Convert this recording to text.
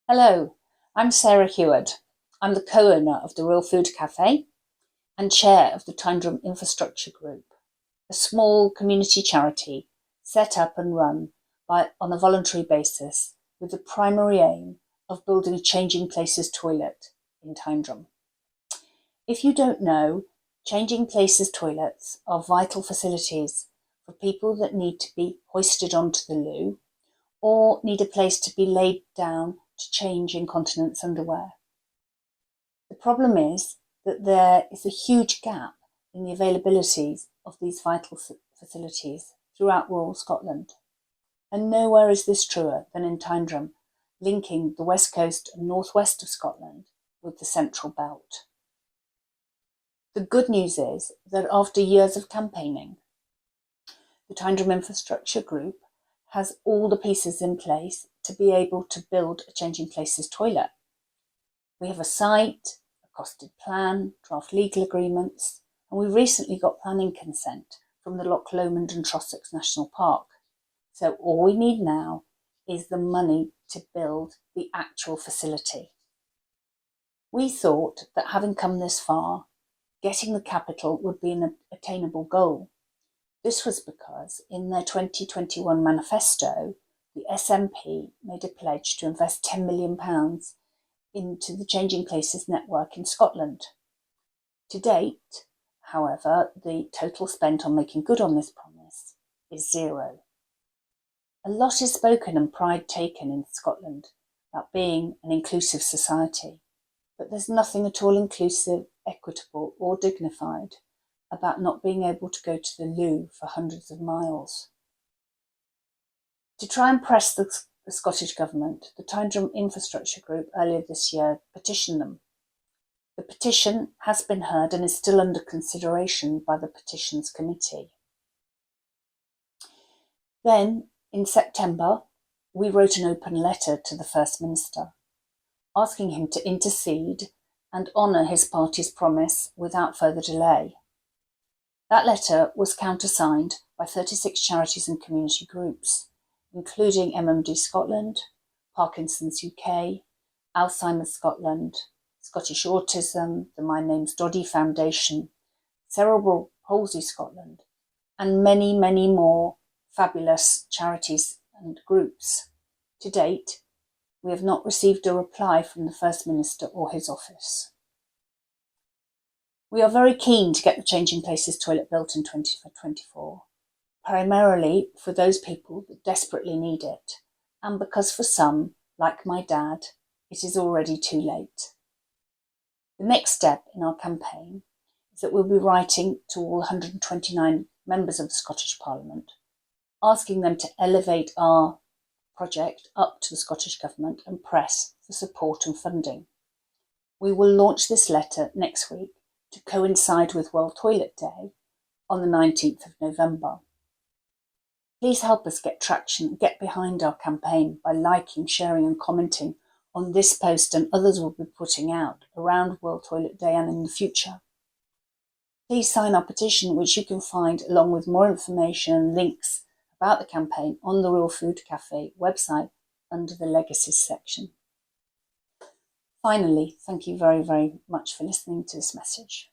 Hello, I'm Sarah Heward. I'm the co-owner of the Real Food Cafe and chair of the Tyndrum Infrastructure Group, a small community charity set up and run on a voluntary basis with the primary aim of building a changing places toilet in Tyndrum. If you don't know, changing places toilets are vital facilities for people that need to be hoisted onto the loo or need a place to be laid down to change incontinence underwear. The problem is that there is a huge gap in the availabilities of these vital facilities throughout rural Scotland. And nowhere is this truer than in Tyndrum, linking the west coast and northwest of Scotland with the central belt. The good news is that after years of campaigning, the Tyndrum Infrastructure Group has all the pieces in place to be able to build a changing places toilet. We have a site, a costed plan, draft legal agreements, and we recently got planning consent from the Loch, Lomond and Trossachs National Park. So all we need now is the money to build the actual facility. We thought that having come this far, getting the capital would be an attainable goal. This was because in their 2021 manifesto, the SNP made a pledge to invest £10 million into the Changing Places network in Scotland. To date, however, the total spent on making good on this promise is zero. A lot is spoken and pride taken in Scotland about being an inclusive society, but there's nothing at all inclusive, equitable or dignified about not being able to go to the loo for hundreds of miles. To try and press the Scottish Government, the Tyndrum Infrastructure Group earlier this year petitioned them. The petition has been heard and is still under consideration by the Petitions Committee. Then, in September, we wrote an open letter to the First Minister, asking him to intercede and honour his party's promise without further delay. That letter was countersigned by 36 charities and community groups, including MMD Scotland, Parkinson's UK, Alzheimer's Scotland, Scottish Autism, the My Name's Doddy Foundation, Cerebral Palsy Scotland, and many, many more fabulous charities and groups. To date, we have not received a reply from the First Minister or his office. We are very keen to get the Changing Places toilet built in 2024, primarily for those people that desperately need it, and because for some, like my dad, it is already too late. The next step in our campaign is that we'll be writing to all 129 members of the Scottish Parliament, asking them to elevate our project up to the Scottish Government and press for support and funding. We will launch this letter next week to coincide with World Toilet Day on the 19th of November. Please help us get traction and get behind our campaign by liking, sharing and commenting on this post and others we'll be putting out around World Toilet Day and in the future. Please sign our petition, which you can find along with more information and links about the campaign on the Real Food Cafe website under the Legacies section. Finally, thank you very, very much for listening to this message.